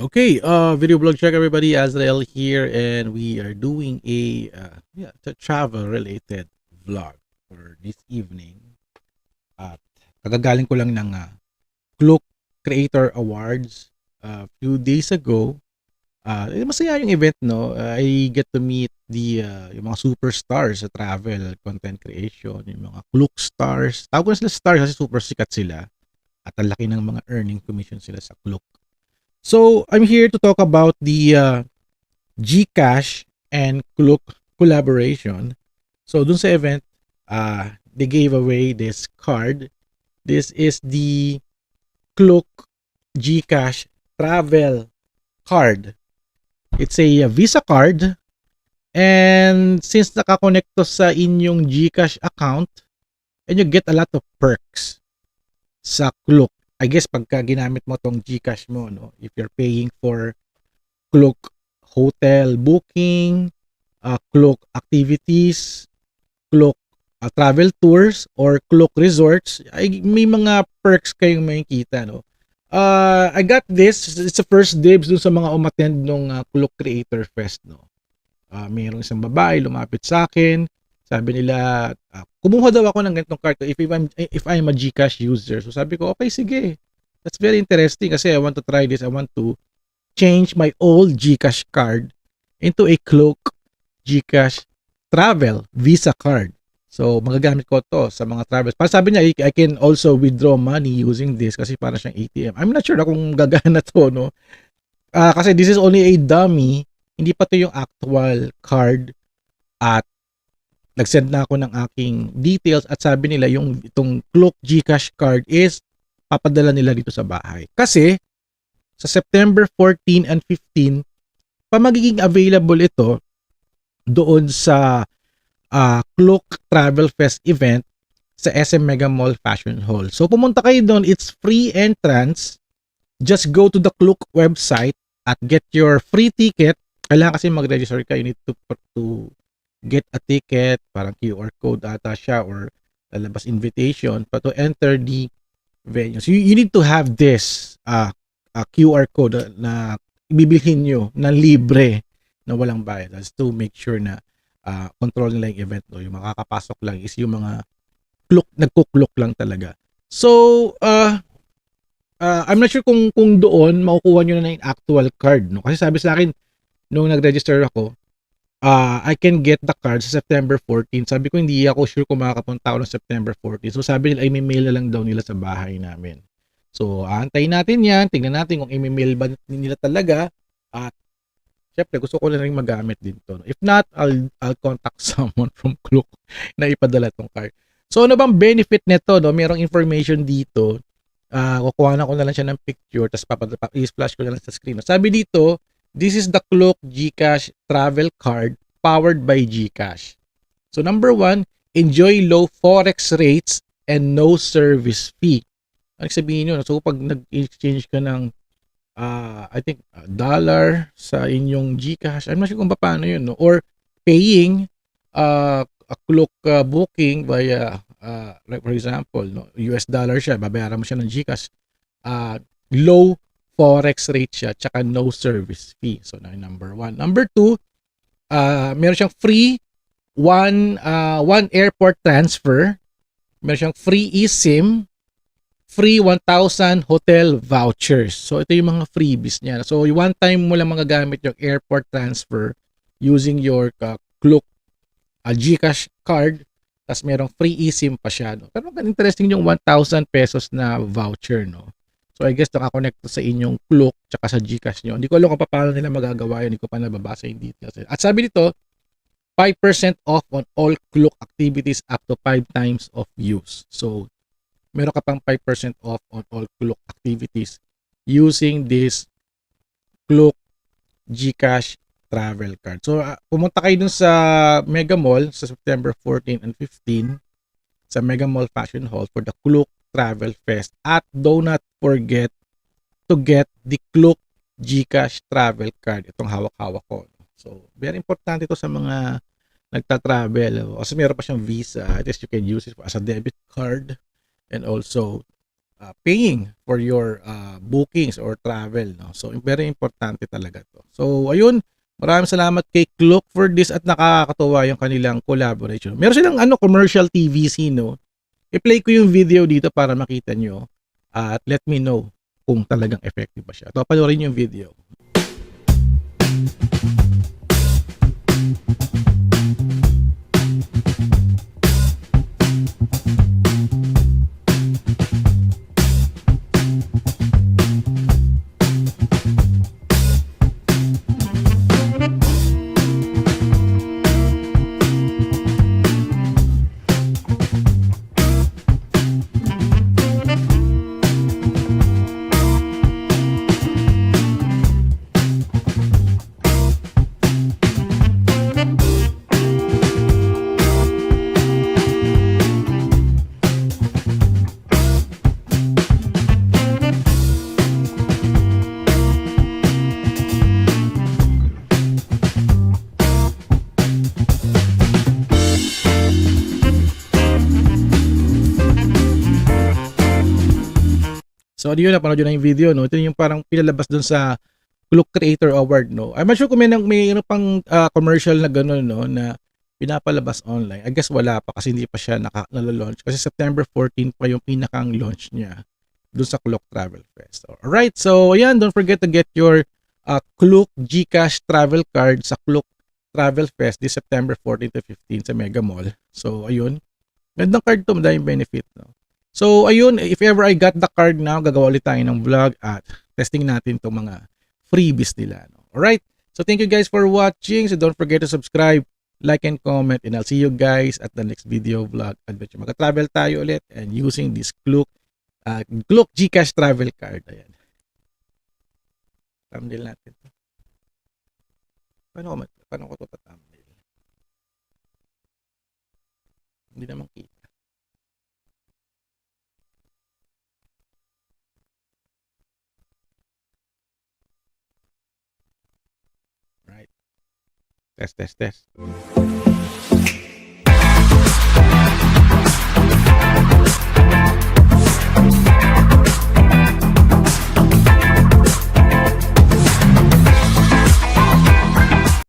Okay, video blog check everybody. Azrael here, and we are doing a travel related vlog for this evening. At kagagaling ko lang ng Klook Creator Awards a few days ago. Masaya yung event, no? I get to meet yung mga superstars sa travel content creation, yung mga Klook stars. Tawag ko na sila stars kasi super sikat sila at ang laki ng mga earning commission sila sa Klook. So, I'm here to talk about the GCash and Klook collaboration. So, dun sa event, they gave away this card. This is the Klook GCash travel card. It's a Visa card. And since nakakonect to sa inyong GCash account, and you get a lot of perks sa Klook. I guess pagka ginamit mo tong GCash mo, no, if you're paying for Klook hotel booking, Klook activities, Klook travel tours, or Klook resorts, ay may mga perks kayong makikita, no. I got this. It's the first dibs dun sa mga umattend nung Klook Creator Fest, no. Mayroong isang babae lumapit sa akin. Sabi nila, kumuha daw ako ng ganitong card if I'm a GCash user. So sabi ko, okay, sige. That's very interesting kasi I want to try this. I want to change my old GCash card into a Klook GCash travel Visa card. So magagamit ko to sa mga travels. Para sabi niya, I can also withdraw money using this kasi para siyang ATM. I'm not sure na kung gagana to, no? Kasi this is only a dummy. Hindi pa to yung actual card. At nag-send na ako ng aking details at sabi nila itong Klook GCash card is papadala nila dito sa bahay. Kasi sa September 14 and 15 pa magiging available ito doon sa Klook Travel Fest event sa SM Mega Mall Fashion Hall. So pumunta kayo doon, it's free entrance. Just go to the Klook website at get your free ticket. Kailangan kasi mag-register ka. You need to get a ticket, parang QR code ata siya or lalabas invitation to enter the venue. So you need to have this QR code na ibibilhin nyo na libre na walang bayad. That's to make sure na control nila yung event. No? Yung makakapasok lang is yung mga nagkuklok lang talaga. So, I'm not sure kung doon makukuha nyo na yung actual card. No? Kasi sabi sa akin, nung nag-register ako, I can get the card sa September 14. Sabi ko, hindi ako sure kung makakapunta ako ng September 14. So sabi nila, ay may mail na lang daw nila sa bahay namin. So aantayin natin yan. Tingnan natin kung i-mail ba nila talaga. At syempre, gusto ko na rin magamit din to. If not, I'll contact someone from Klook na ipadala tong card. So ano bang benefit nito? No? Merong information dito. Kukuha na ko na lang siya ng picture tapos i-splash ko na lang sa screen. Sabi dito, this is the Klook GCash travel card powered by GCash. So number 1, enjoy low forex rates and no service fee. Ano sabihin nyo? So pag nag-exchange ka ng I think dollar sa inyong GCash, I'm not sure kung paano yun, no? Or paying a Klook booking via like for example, no, US dollar siya, babayaran mo siya ng GCash. Low forex rate siya, tsaka no service fee. So, number 1. Number 2, meron siyang free one airport transfer, meron siyang free eSIM, free 1,000 hotel vouchers. So, ito yung mga freebies niya. So, one time mo lang magagamit yung airport transfer using your Klook GCash card, tapos merong free eSIM pa siya. No? Pero interesting yung 1,000 pesos na voucher, no? So I guess nakakonect sa inyong Klook tsaka sa GCash nyo. Hindi ko alam kung paano nila magagawa yun. Hindi ko pa nababasa yung details. At sabi dito, 5% off on all Klook activities up to 5 times of use. So meron ka pang 5% off on all Klook activities using this Klook GCash travel card. So pumunta kayo dun sa Mega Mall sa September 14 and 15 sa Mega Mall Fashion Hall for the Klook Travel Fest, at do not forget to get the Klook GCash travel card, itong hawak-hawak ko. So very importante ito sa mga nagta-travel. Kasi meron pa siyang Visa, at least you can use it as a debit card and also paying for your bookings or travel, no? So very importante talaga to. So ayun, maraming salamat kay Klook for this at nakakatuwa yung kanilang collaboration. Meron silang commercial TVC, no? I-play ko yung video dito para makita nyo at let me know kung talagang effective ba siya. Ito, panoorin yung video. So, ano yun, napanood yun na yung video, no? Ito yung parang pinalabas dun sa Klook Creator Award, no? I'm not sure kung may pang commercial na gano'n, no? Na pinapalabas online. I guess wala pa kasi hindi pa siya nalalaunch. Kasi September 14 pa yung pinakang launch niya dun sa Klook Travel Fest. Alright, so ayan, don't forget to get your Klook GCash travel card sa Klook Travel Fest this September 14 to 15 sa Mega Mall. So, ayun. Gandang card to, madaming benefit, no? So, ayun, if ever I got the card now, gagawa ulit tayo ng vlog at testing natin itong mga freebies nila. No? Alright, so thank you guys for watching. So don't forget to subscribe, like, and comment. And I'll see you guys at the next video vlog adventure. Magka-travel tayo ulit and using this Klook GCash travel card. Ayan. Thumbnail natin. Paano ko ito thumbnail? Hindi naman kita. Right. Test.